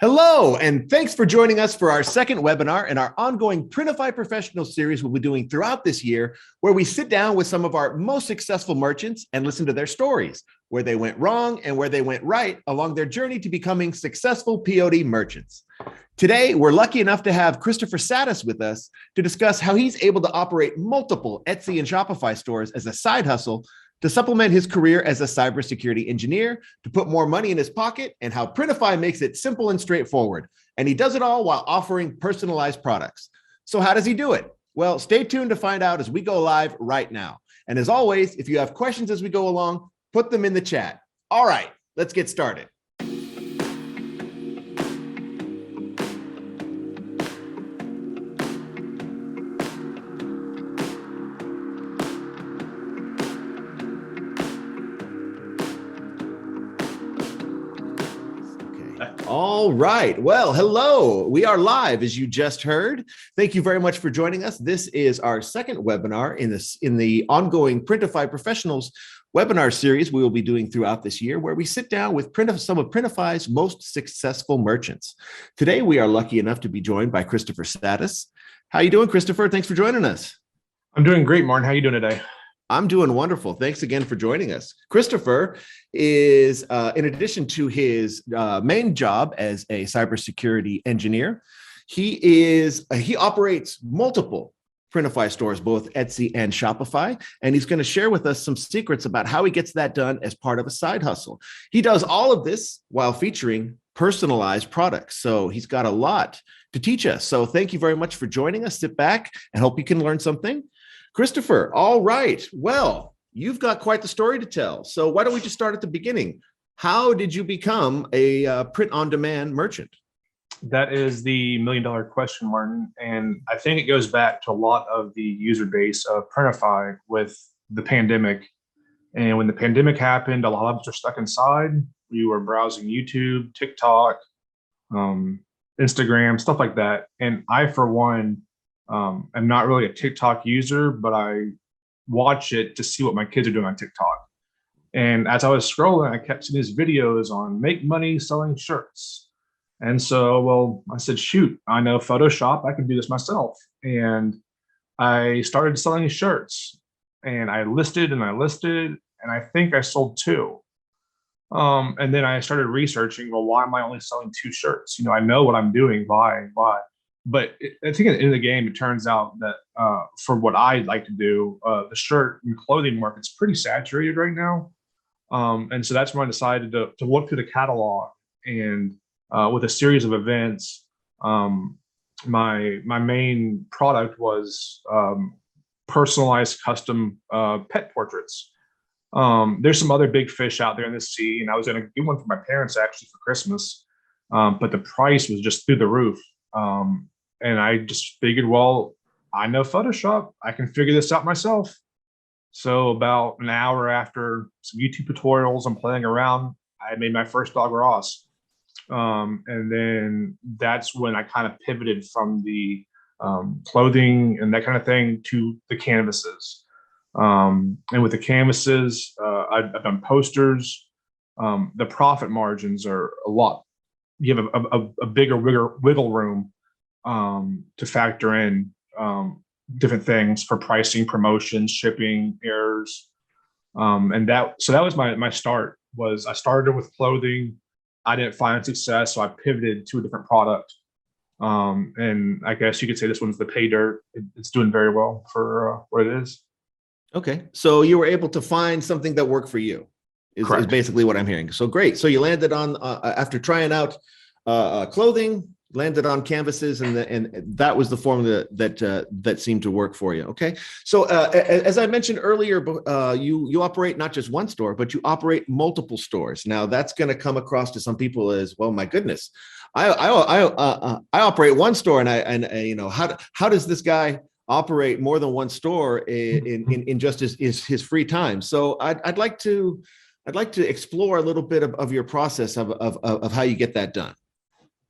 Hello, and thanks for joining us for our second webinar in our ongoing Printify Professional series we'll be doing throughout this year, where we sit down with some of our most successful merchants and listen to their stories, where they went wrong and where they went right along their journey to becoming successful POD merchants. Today, we're lucky enough to have Cristopher with us to discuss how he's able to operate multiple Etsy and Shopify stores as a side hustle to supplement his career as a cybersecurity engineer, to put more money in his pocket, and how Printify makes it simple and straightforward. And he does it all while offering personalized products. So how does he do it? Well, stay tuned to find out as we go live right now. And as always, if you have questions as we go along, put them in the chat. All right, let's get started. All right. Well, hello. We are live, as you just heard. Thank you very much for joining us. This is our second webinar in the ongoing Printify Professionals webinar series we will be doing throughout this year, where we sit down with some of Printify's most successful merchants. Today, we are lucky enough to be joined by Cristopher. How you doing, Cristopher? Thanks for joining us. I'm doing great, Martin. How are you doing today? I'm doing wonderful. Thanks again for joining us. Cristopher is, in addition to his main job as a cybersecurity engineer, he operates multiple Printify stores, both Etsy and Shopify, and he's going to share with us some secrets about how he gets that done as part of a side hustle. He does all of this while featuring personalized products, so he's got a lot to teach us. So thank you very much for joining us. Sit back and hope you can learn something. Cristopher, all right. Well, you've got quite the story to tell. So why don't we just start at the beginning? How did you become a print-on-demand merchant? That is the million-dollar question, Martin. And I think it goes back to a lot of the user base of Printify with the pandemic. And when the pandemic happened, a lot of us were stuck inside. We were browsing YouTube, TikTok, Instagram, stuff like that. And I, for one, I'm not really a TikTok user, but I watch it to see what my kids are doing on TikTok. And as I was scrolling, I kept seeing these videos on make money selling shirts. And so, well, I said, shoot, I know Photoshop, I can do this myself. And I started selling shirts, and I listed, and I think I sold two. And then I started researching, well, why am I only selling two shirts? I know what I'm doing, why? But I think at the end of the game, it turns out that for what I like to do, the shirt and clothing market's pretty saturated right now. And so that's when I decided to look through the catalog, and with a series of events, my main product was personalized custom pet portraits. There's some other big fish out there in the sea, and I was going to get one for my parents actually for Christmas, but the price was just through the roof. And I just figured, well, I know Photoshop, I can figure this out myself. So about an hour after some YouTube tutorials and playing around, I made my first dog Ross. And then that's when I kind of pivoted from the clothing and that kind of thing to the canvases. And with the canvases, I've done posters. The profit margins are a lot. You have a bigger wiggle room to factor in different things for pricing, promotions, shipping, errors. And that was my start. I started with clothing. I didn't find success, so I pivoted to a different product. And I guess you could say this one's the pay dirt. It's doing very well for what it is. Okay. So you were able to find something that worked for you is basically what I'm hearing. So great. So you landed on, after trying out clothing, landed on canvases, and that was the formula that seemed to work for you. Okay, so as I mentioned earlier, you operate not just one store, but you operate multiple stores. Now that's going to come across to some people as, well, my goodness, I operate one store, and how does this guy operate more than one store in just his free time? So I'd like to explore a little bit of your process of how you get that done.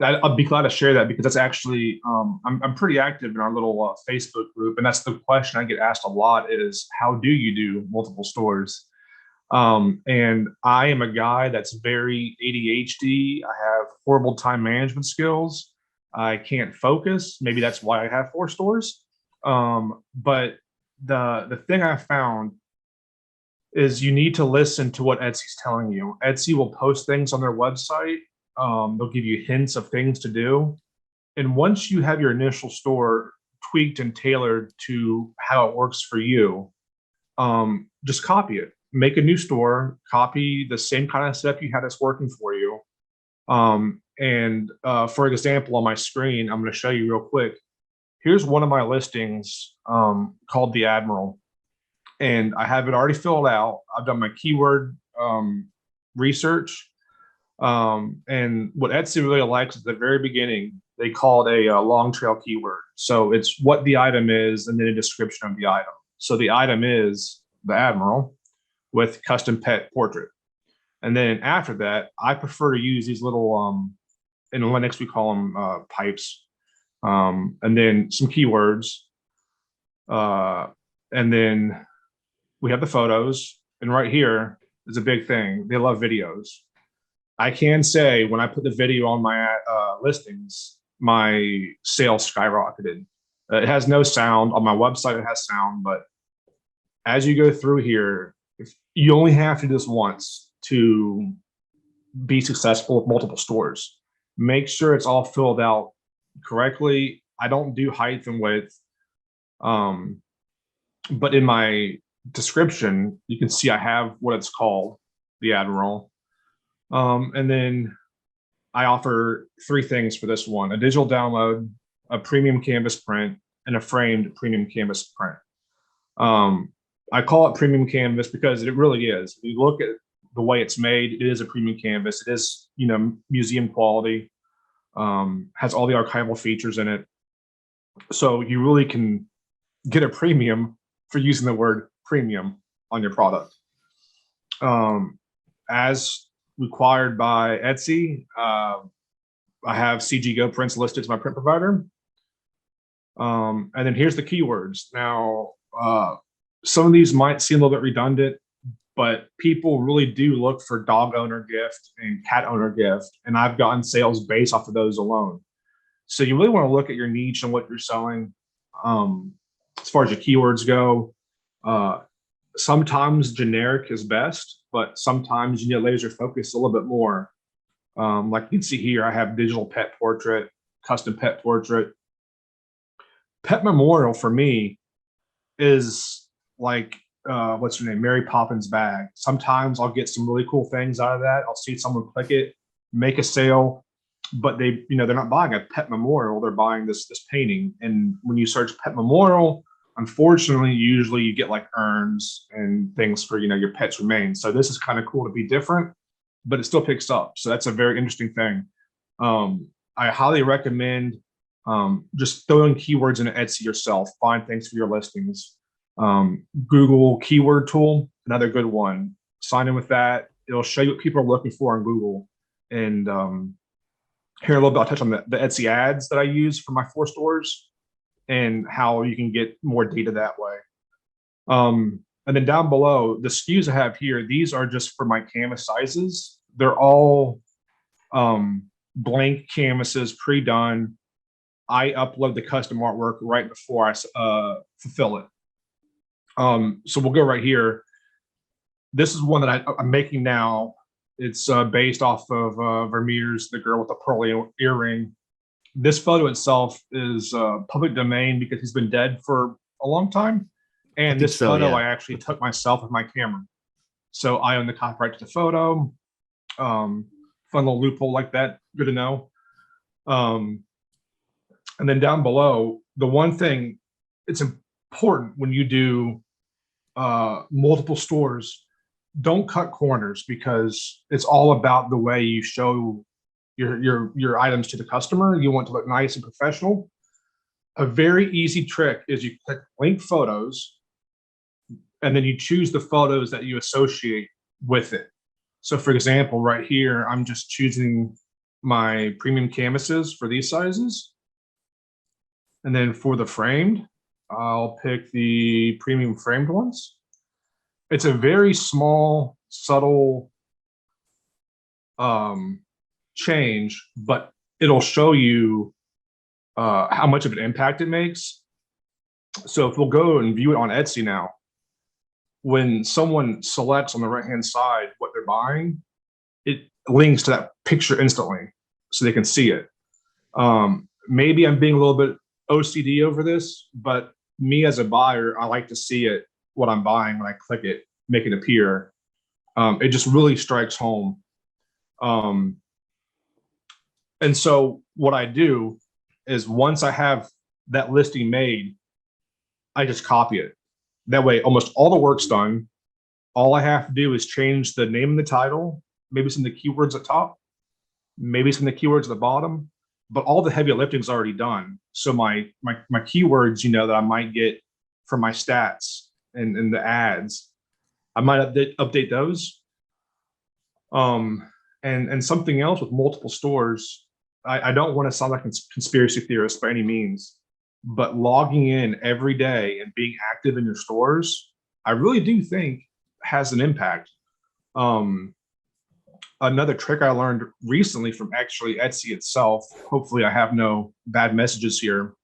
I'll be glad to share that, because that's actually, I'm pretty active in our little Facebook group. And that's the question I get asked a lot is, how do you do multiple stores? And I am a guy that's very ADHD. I have horrible time management skills. I can't focus. Maybe that's why I have 4 stores. But the thing I found is you need to listen to what Etsy's telling you. Etsy will post things on their website. They'll give you hints of things to do. And once you have your initial store tweaked and tailored to how it works for you, just copy it. Make a new store, copy the same kind of setup you had that's working for you. For example, on my screen, I'm going to show you real quick. Here's one of my listings called the Admiral. And I have it already filled out. I've done my keyword research. And what Etsy really likes at the very beginning, they call it a long trail keyword. So it's what the item is and then a description of the item. So the item is the Admiral with custom pet portrait. And then after that, I prefer to use these little, in Linux, we call them pipes. And then some keywords. And then we have the photos. And right here is a big thing. They love videos. I can say when I put the video on my listings, my sales skyrocketed. It has no sound. On my website, it has sound. But as you go through here, if you only have to do this once to be successful with multiple stores. Make sure it's all filled out correctly. I don't do height and width. But in my description, you can see I have what it's called, the Admiral. And then I offer 3 things for this one: a digital download, a premium canvas print, and a framed premium canvas print. I call it premium canvas because it really is. If you look at the way it's made, it is a premium canvas. It is, museum quality, has all the archival features in it. So you really can get a premium for using the word premium on your product. As required by Etsy, I have CG Go prints listed as my print provider. And then here's the keywords. Now, some of these might seem a little bit redundant, but people really do look for dog owner gift and cat owner gift. And I've gotten sales based off of those alone. So you really want to look at your niche and what you're selling. As far as your keywords go, sometimes generic is best, but sometimes you need laser focus a little bit more. Like you can see here, I have digital pet portrait, custom pet portrait. Pet memorial for me is like, what's her name? Mary Poppins bag. Sometimes I'll get some really cool things out of that. I'll see someone click it, make a sale, but they're not buying a pet memorial. They're buying this painting. And when you search pet memorial, unfortunately, usually you get like urns and things for, your pet's remains. So this is kind of cool to be different, but it still picks up. So that's a very interesting thing. I highly recommend just throwing keywords into Etsy yourself. Find things for your listings. Google keyword tool, another good one. Sign in with that. It'll show you what people are looking for on Google. And here a little bit, I'll touch on the Etsy ads that I use for my 4 stores and how you can get more data that way. And then down below, the SKUs I have here, these are just for my canvas sizes. They're all blank canvases, pre-done. I upload the custom artwork right before I fulfill it. So we'll go right here. This is one that I'm making now. It's based off of Vermeer's The Girl with the Pearly Earring. This photo itself is public domain because he's been dead for a long time. And this photo I actually took myself with my camera. So I own the copyright to the photo. Fun little loophole like that. Good to know. And then down below, the one thing, it's important when you do multiple stores, don't cut corners, because it's all about the way you show your items to the customer. You want to look nice and professional. A very easy trick is you click link photos, and then you choose the photos that you associate with it. So for example, right here, I'm just choosing my premium canvases for these sizes. And then for the framed, I'll pick the premium framed ones. It's a very small subtle change, but it'll show you how much of an impact it makes. So if we'll go and view it on Etsy now, when someone selects on the right-hand side what they're buying, it links to that picture instantly so they can see it. Maybe I'm being a little bit OCD over this, but me as a buyer, I like to see it, what I'm buying, when I click it, make it appear. It just really strikes home. And so what I do is once I have that listing made, I just copy it. That way, almost all the work's done. All I have to do is change the name and the title, maybe some of the keywords at top, maybe some of the keywords at the bottom, but all the heavy lifting's already done. So my keywords, that I might get from my stats and the ads, I might update those. And something else with multiple stores, I don't want to sound like a conspiracy theorist by any means, but logging in every day and being active in your stores, I really do think has an impact. Another trick I learned recently from actually Etsy itself, hopefully I have no bad messages here,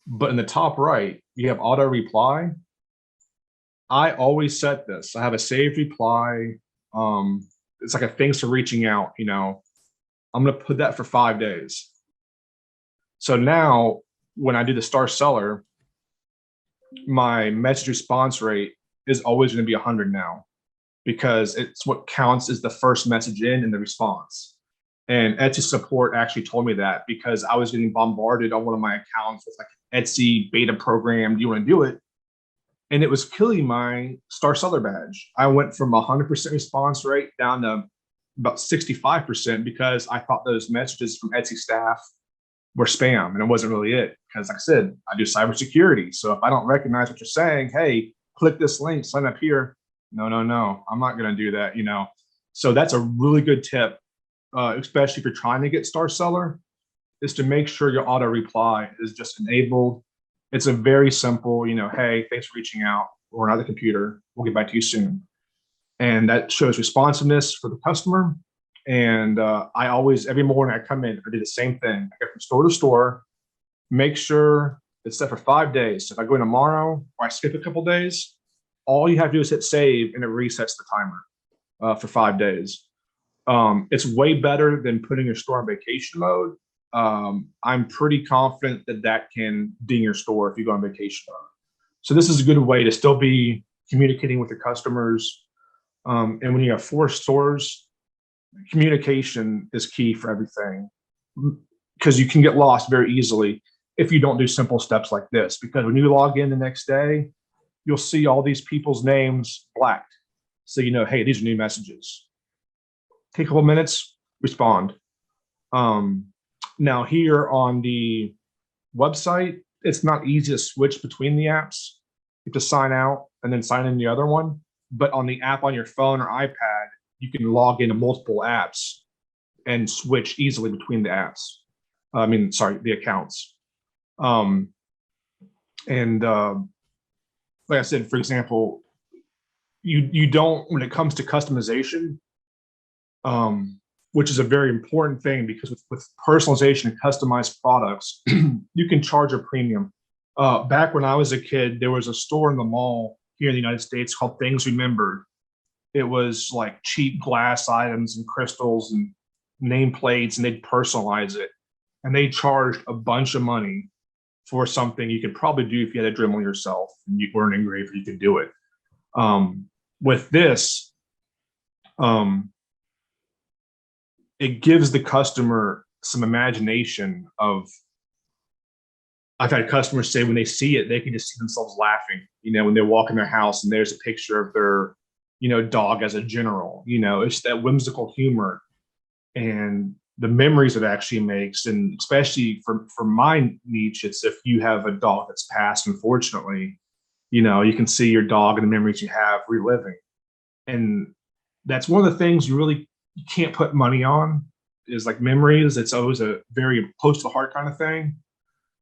but in the top right, you have auto reply. I always set this. I have a saved reply. It's like a thanks for reaching out, I'm going to put that for 5 days. So now when I do the star seller, my message response rate is always going to be 100 now, because it's what counts as the first message in the response. And Etsy support actually told me that, because I was getting bombarded on one of my accounts with like Etsy beta program, do you want to do it? And it was killing my star seller badge. I went from 100% response rate down to about 65% because I thought those messages from Etsy staff were spam, and it wasn't really it. Because like I said, I do cybersecurity. So if I don't recognize what you're saying, hey, click this link, sign up here. No, I'm not going to do that, So that's a really good tip, especially if you're trying to get star seller, is to make sure your auto reply is just enabled. It's a very simple, hey, thanks for reaching out. We're not the computer. We'll get back to you soon. And that shows responsiveness for the customer. And I always, every morning I come in, I do the same thing. I go from store to store, make sure it's set for 5 days. So if I go in tomorrow or I skip a couple days, all you have to do is hit save and it resets the timer for 5 days. It's way better than putting your store in vacation mode. I'm pretty confident that can ding your store if you go on vacation mode. So this is a good way to still be communicating with your customers. And when you have 4 stores, communication is key for everything, because you can get lost very easily if you don't do simple steps like this. Because when you log in the next day, you'll see all these people's names blacked. So hey, these are new messages. Take a couple minutes, respond. Now here on the website, it's not easy to switch between the apps. You have to sign out and then sign in the other one. But on the app on your phone or iPad, you can log into multiple apps and switch easily between the apps. The accounts. Like I said, for example, you don't, when it comes to customization, which is a very important thing, because with personalization and customized products, you can charge a premium. Back when I was a kid, there was a store in the mall here in the United States called Things Remembered. It was like cheap glass items and crystals and nameplates, and they'd personalize it. And they charged a bunch of money for something you could probably do if you had a Dremel yourself and you weren't an engraver, you could do it. With this, it gives the customer some imagination of, I've had customers say when they see it, they can just see themselves laughing, when they walk in their house and there's a picture of their, dog as a general, it's that whimsical humor and the memories it actually makes. And especially for my niche, it's if you have a dog that's passed, unfortunately, you can see your dog and the memories you have reliving. And that's one of the things you can't put money on, is like memories. It's always a very close to the heart kind of thing.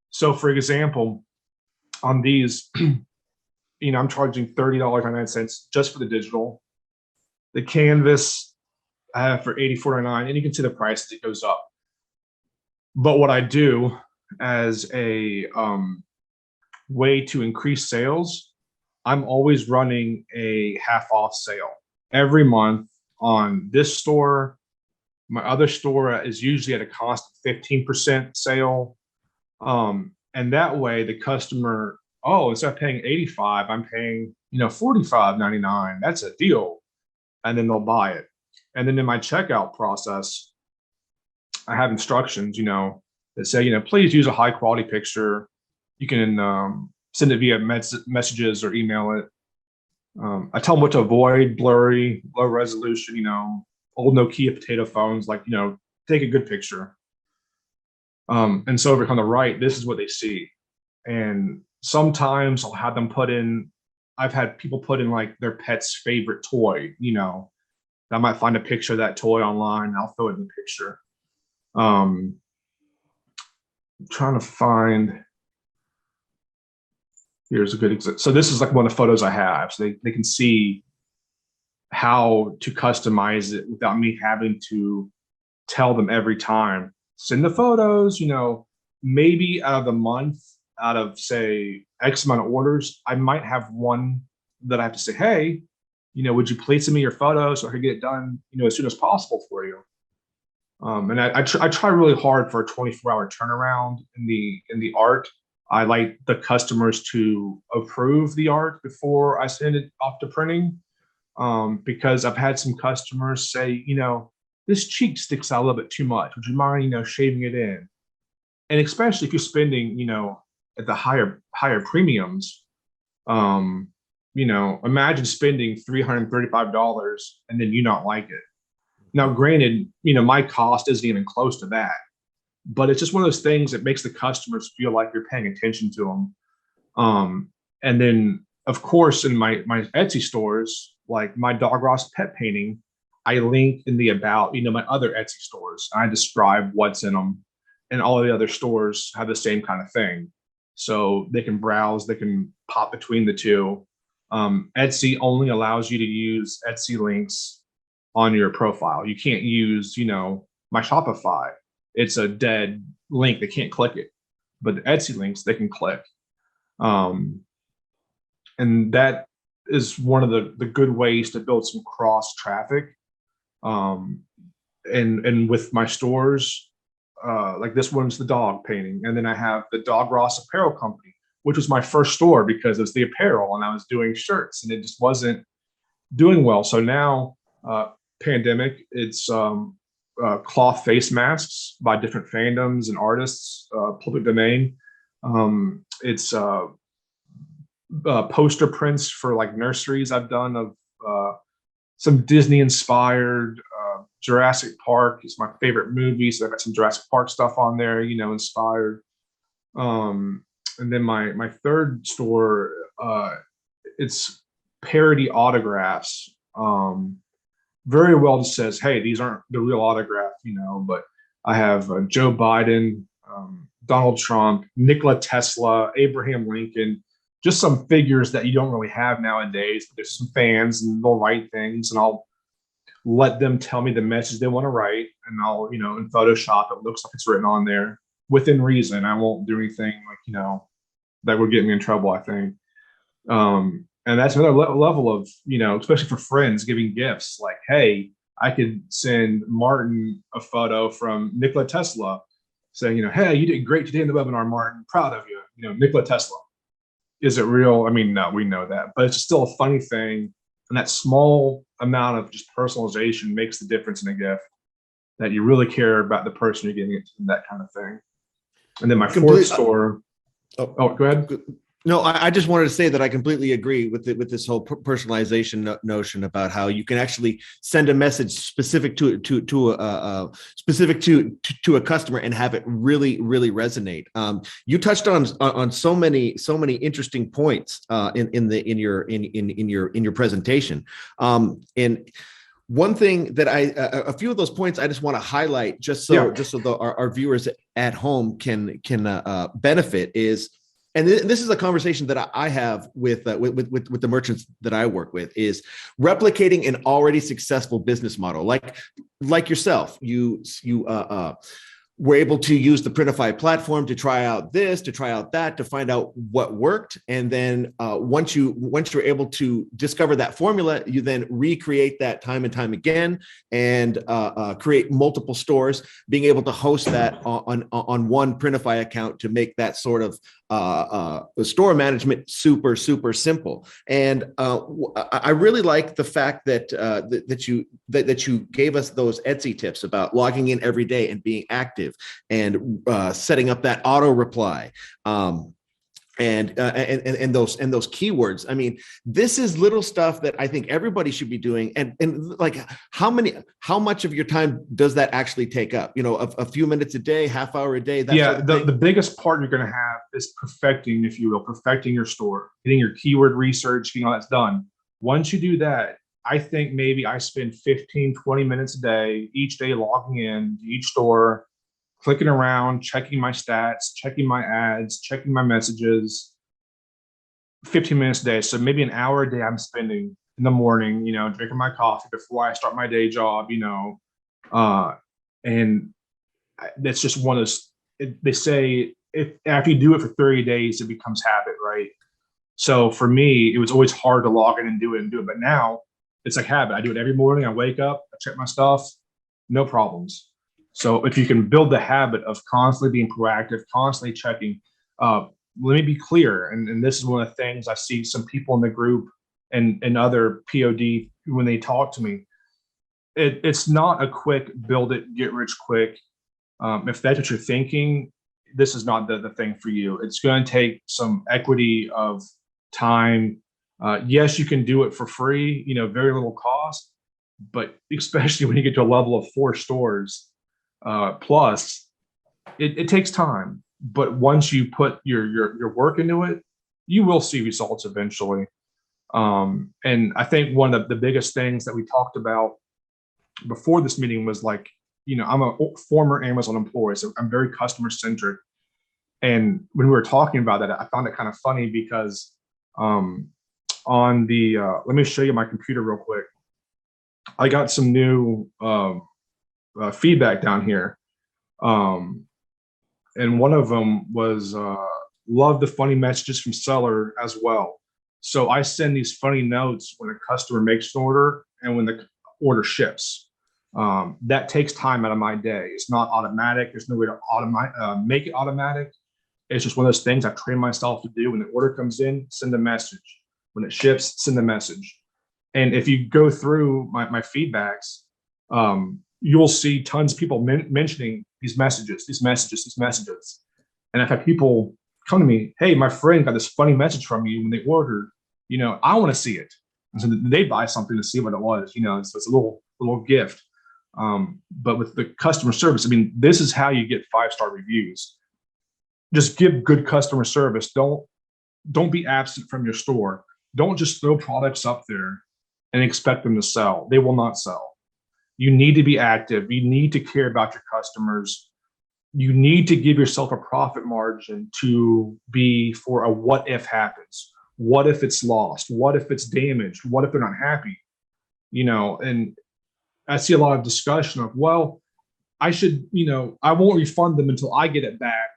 So for example, on these, I'm charging $30.99 just for the digital. The canvas I have for $84.99, and you can see the price as it goes up. But what I do as a way to increase sales, I'm always running a half off sale every month on this store. My other store is usually at a cost of 15% sale. And that way the customer, oh, instead of paying 85, I'm paying, $45.99. That's a deal. And then they'll buy it. And then in my checkout process, I have instructions, that say, please use a high quality picture. You can send it via messages or email it. I tell them what to avoid: blurry, low resolution, old Nokia potato phones, take a good picture. And so over on the right, this is what they see. And sometimes I'll have them I've had people put in like their pet's favorite toy, I might find a picture of that toy online. I'll throw it in the picture. I'm trying to find, here's a good example. So this is like one of the photos I have. So they can see how to customize it without me having to tell them every time, send the photos, maybe out of the month, out of say X amount of orders, I might have one that I have to say, hey, would you please send me your photos so I can get it done, as soon as possible for you. And I try really hard for a 24-hour turnaround in the art. I like the customers to approve the art before I send it off to printing, because I've had some customers say, this cheek sticks out a little bit too much. Would you mind, shaving it in? And especially if you're spending, at the higher premiums, imagine spending $335 and then you not like it. Now, granted, my cost isn't even close to that, but it's just one of those things that makes the customers feel like you're paying attention to them. And then, of course, in my Etsy stores, like my Dog Ross pet painting, I link in the about, my other Etsy stores. I describe what's in them, and all of the other stores have the same kind of thing. So they can browse, they can pop between the two. Etsy only allows you to use Etsy links on your profile. You can't use, my Shopify. It's a dead link. They can't click it. But the Etsy links, they can click. And that is one of the good ways to build some cross traffic. And with my stores, like this one's the dog painting. And then I have the Dog Ross Apparel Company, which was my first store because it's the apparel and I was doing shirts and it just wasn't doing well. So now, pandemic, it's cloth face masks by different fandoms and artists, public domain. It's poster prints for like nurseries I've done of some Disney inspired. Jurassic Park is my favorite movie, so I've got some Jurassic Park stuff on there, inspired. And then my third store, it's parody autographs. Very well just says, hey, these aren't the real autograph, but I have Joe Biden, Donald Trump, Nikola Tesla, Abraham Lincoln, just some figures that you don't really have nowadays. There's some fans and they'll write things and I'll let them tell me the message they want to write. And I'll, in Photoshop, it looks like it's written on there within reason. I won't do anything like, that would get me in trouble, I think. And that's another level of, especially for friends giving gifts like, hey, I could send Martin a photo from Nikola Tesla saying, hey, you did great today in the webinar, Martin. Proud of you. Nikola Tesla. Is it real? I mean, no, we know that, but it's still a funny thing. And that small amount of just personalization makes the difference in a gift, that you really care about the person you're giving it to, that kind of thing. And then my fourth store. Oh, go ahead. No, I just wanted to say that I completely agree with this whole personalization notion about how you can actually send a message specific to a customer and have it really resonate. You touched on so many interesting points in your presentation, and one thing that a few of those points I just want to highlight just so our viewers at home can benefit is. and this is a conversation that I have with the merchants that I work with, is replicating an already successful business model, like yourself. You were able to use the Printify platform to try out this, to try out that, to find out what worked. And then once you're able to discover that formula, you then recreate that time and time again, and create multiple stores, being able to host that on one Printify account to make that sort of store management super simple. And I really like the fact that you gave us those Etsy tips about logging in every day and being active, and setting up that auto reply, and those keywords. I mean, this is little stuff that I think everybody should be doing. And like, how much of your time does that actually take up? You know, a few minutes a day, half hour a day. The biggest part you're going to have is perfecting, if you will, perfecting your store, getting your keyword research, getting all that's done. Once you do that, I think maybe I spend 15, 20 minutes a day, each day, logging in to each store, clicking around, checking my stats, checking my ads, checking my messages, 15 minutes a day. So maybe an hour a day I'm spending in the morning, you know, drinking my coffee before I start my day job, you know. And that's just one of those, they say, if after you do it for 30 days, it becomes habit, right? So for me, it was always hard to log in and do it. But now it's like habit. I do it every morning. I wake up, I check my stuff, no problems. So if you can build the habit of constantly being proactive, constantly checking, let me be clear. And this is one of the things I see some people in the group and other POD when they talk to me. It's not a quick build it, get rich quick. If that's what you're thinking, this is not the thing for you. It's going to take some equity of time. Yes, you can do it for free, you know, very little cost, but especially when you get to a level of 4 stores plus, it takes time. But once you put your work into it, you will see results eventually. And I think one of the biggest things that we talked about before this meeting was, like, you know, I'm a former Amazon employee, so I'm very customer centric. And when we were talking about that, I found it kind of funny because on the, let me show you my computer real quick. I got some new feedback down here. And one of them was, love the funny messages from seller as well. So I send these funny notes when a customer makes an order and when the order ships. That takes time out of my day. It's not automatic. There's no way to make it automatic. It's just one of those things I've trained myself to do. When the order comes in, send a message. When it ships, send a message. And if you go through my feedbacks, you'll see tons of people mentioning these messages. And I've had people come to me, hey, my friend got this funny message from you when they ordered, you know, I want to see it. And so they buy something to see what it was, you know, so it's a little gift. But with the customer service, I mean, this is how you get 5-star reviews. Just give good customer service. Don't be absent from your store. Don't just throw products up there and expect them to sell. They will not sell. You need to be active. You need to care about your customers. You need to give yourself a profit margin to be for a what if happens. What if it's lost? What if it's damaged? What if they're not happy? You know, and I see a lot of discussion of, well, I should, you know, I won't refund them until I get it back,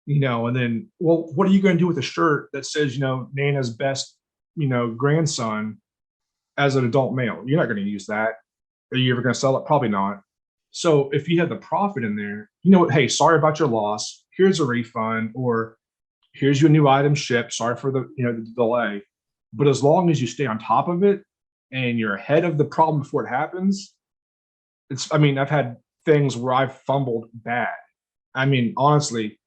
you know, and then, well, what are you going to do with a shirt that says, you know, Nana's best, you know, grandson as an adult male? You're not going to use that. Are you ever going to sell it? Probably not. So if you have the profit in there, you know what, hey, sorry about your loss. Here's a refund, or here's your new item shipped. Sorry for the, you know, the delay. But as long as you stay on top of it and you're ahead of the problem before it happens, I mean, I've had things where I've fumbled bad. I mean, honestly,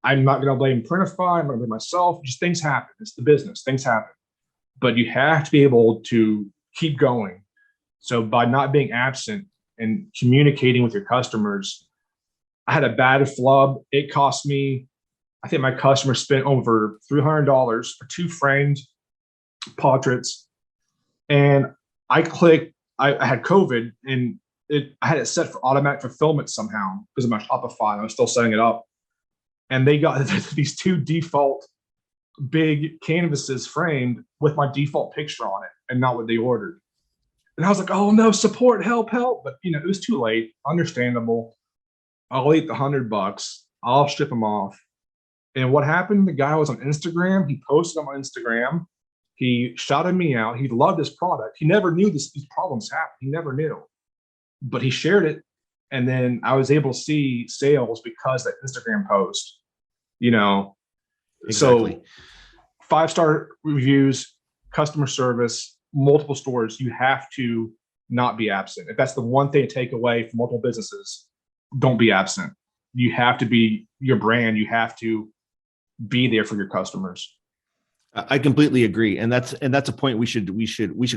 I'm not going to blame Printify. I'm going to blame myself. Just things happen. It's the business. Things happen. But you have to be able to keep going. So by not being absent and communicating with your customers, I had a bad flub. It cost me, I think my customer spent over $300 for 2 framed portraits. And I clicked, I had COVID, and I had it set for automatic fulfillment somehow because of my Shopify. I was still setting it up. And they got these 2 default big canvases framed with my default picture on it and not what they ordered. And I was like, oh no, support, help, help. But it was too late. Understandable. I'll eat the $100. I'll ship them off. And what happened? The guy was on Instagram. He posted on my Instagram. He shouted me out. He loved his product. He never knew these problems happened. He never knew. But he shared it. And then I was able to see sales because of that Instagram post. Exactly. So 5-star reviews, customer service, multiple stores, you have to not be absent. If that's the one thing to take away from multiple businesses, don't be absent. You have to be your brand. You have to be there for your customers. I completely agree, and that's a point we should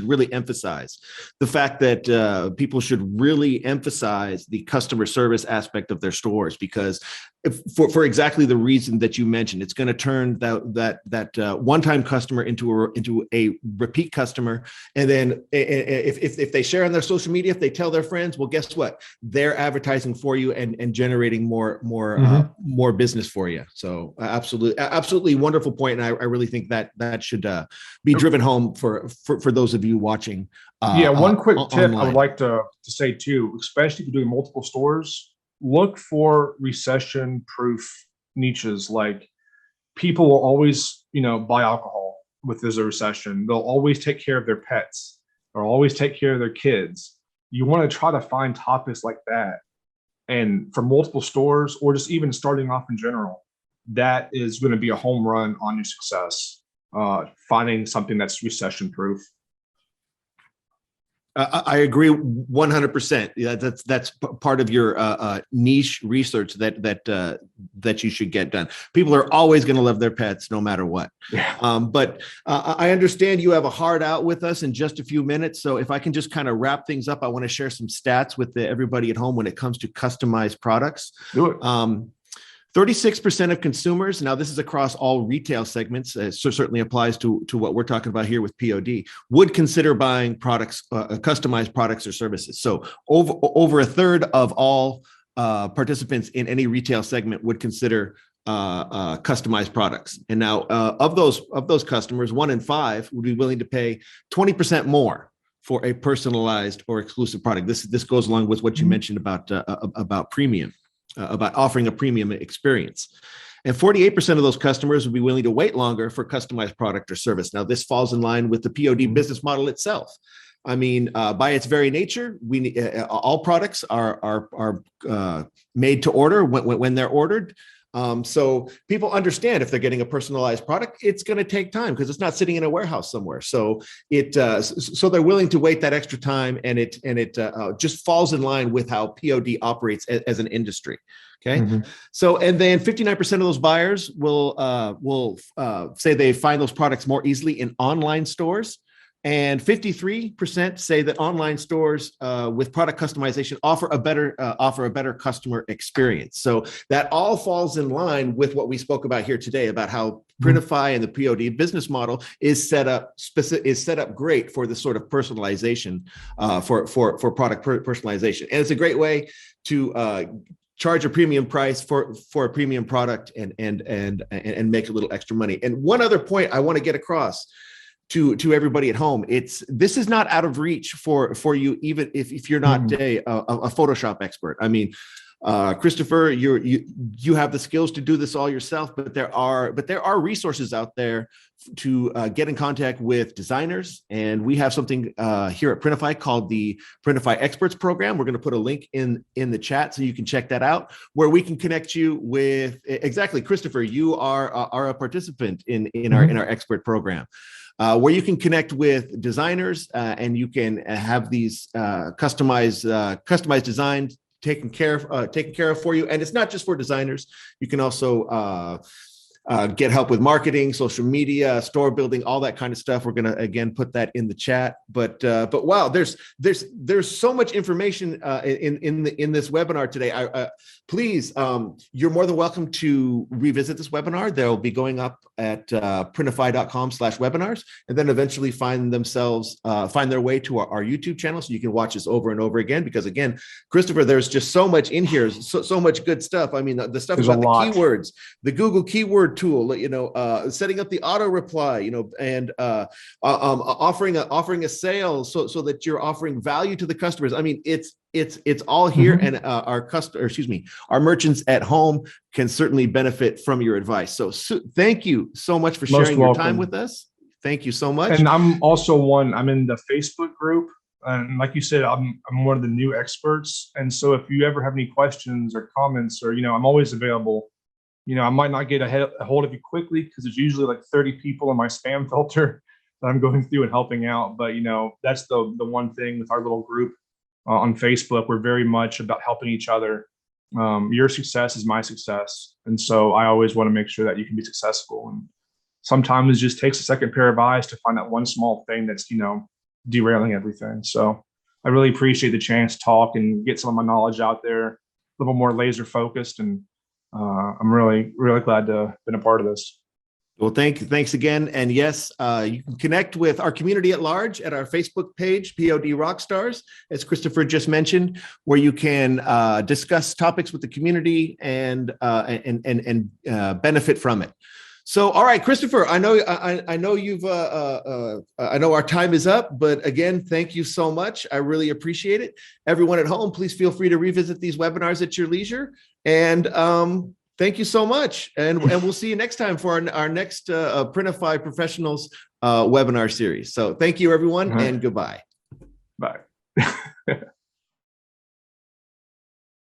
really emphasize. The fact that people should really emphasize the customer service aspect of their stores, because for exactly the reason that you mentioned, it's going to turn that one-time customer into a repeat customer, and then if they share on their social media, if they tell their friends, well, guess what? They're advertising for you and generating more business for you. So absolutely wonderful point, and I really think that should be driven home for those of you watching. One quick tip online. I would like to say too, especially if you're doing multiple stores, look for recession-proof niches. Like, people will always, buy alcohol with there's a recession. They'll always take care of their pets. They'll always take care of their kids. You want to try to find topics like that. And for multiple stores, or just even starting off in general, that is going to be a home run on your success. Finding something that's recession-proof. I agree 100%. Yeah, that's part of your niche research that you should get done. People are always going to love their pets no matter what. Yeah. But I understand you have a hard out with us in just a few minutes. So if I can just kind of wrap things up, I want to share some stats with everybody at home when it comes to customized products. Do it. 36% of consumers, now this is across all retail segments, so certainly applies to what we're talking about here with POD, would consider buying products, customized products or services. So over a third of all participants in any retail segment would consider customized products. And now of those customers, 1 in 5 would be willing to pay 20% more for a personalized or exclusive product. This goes along with what you mentioned about premium. About offering a premium experience. And 48% of those customers would be willing to wait longer for customized product or service. Now, this falls in line with the POD business model itself. I mean, by its very nature, all products are made to order when they're ordered. So people understand if they're getting a personalized product, it's going to take time because it's not sitting in a warehouse somewhere. So so they're willing to wait that extra time, and it just falls in line with how POD operates as an industry. Okay. Mm-hmm. So, and then 59% of those buyers will say they find those products more easily in online stores. And 53% say that online stores with product customization offer a better customer experience. So that all falls in line with what we spoke about here today about how Printify and the POD business model is set up great for this sort of personalization for product personalization, and it's a great way to charge a premium price for a premium product and make a little extra money. And one other point I want to get across to everybody at home, this is not out of reach for you, even if you're not a Photoshop expert. I mean, Cristopher, you have the skills to do this all yourself, but there are resources out there to get in contact with designers, and we have something here at Printify called the Printify Experts Program. We're going to put a link in the chat so you can check that out, where we can connect you with exactly, Cristopher. You are a participant in our expert program. Where you can connect with designers and you can have these customized designs taken care of for you. And it's not just for designers. You can also get help with marketing, social media, store building, all that kind of stuff. We're going to again put that in the chat. But wow, there's so much information in this webinar today. Please, you're more than welcome to revisit this webinar. They'll be going up at printify.com/webinars, and then eventually find their way to our YouTube channel, so you can watch this over and over again. Because again, Cristopher, there's just so much in here, so much good stuff. I mean, the stuff about the keywords, the Google keyword tool, setting up the auto reply, and offering a sale so that you're offering value to the customers. I mean, it's all here, and our merchants at home can certainly benefit from your advice. So thank you so much for sharing your time with us. Thank you so much. And I'm in the Facebook group. And like you said, I'm one of the new experts. And so if you ever have any questions or comments, or, I'm always available. I might not get a hold of you quickly because there's usually like 30 people in my spam filter that I'm going through and helping out. But, that's the one thing with our little group on Facebook. We're very much about helping each other. Your success is my success. And so I always want to make sure that you can be successful. And sometimes it just takes a second pair of eyes to find that one small thing that's, derailing everything. So I really appreciate the chance to talk and get some of my knowledge out there, a little more laser focused. And I'm really, really glad to have been a part of this. Well, thanks again. And yes, you can connect with our community at large at our Facebook page, POD Rockstars, as Cristopher just mentioned, where you can discuss topics with the community and benefit from it. So, all right, Cristopher, I know I know our time is up, but again, thank you so much. I really appreciate it. Everyone at home, please feel free to revisit these webinars at your leisure. And thank you so much. And we'll see you next time for our next Printify Professionals webinar series. So thank you, everyone, and goodbye. Bye.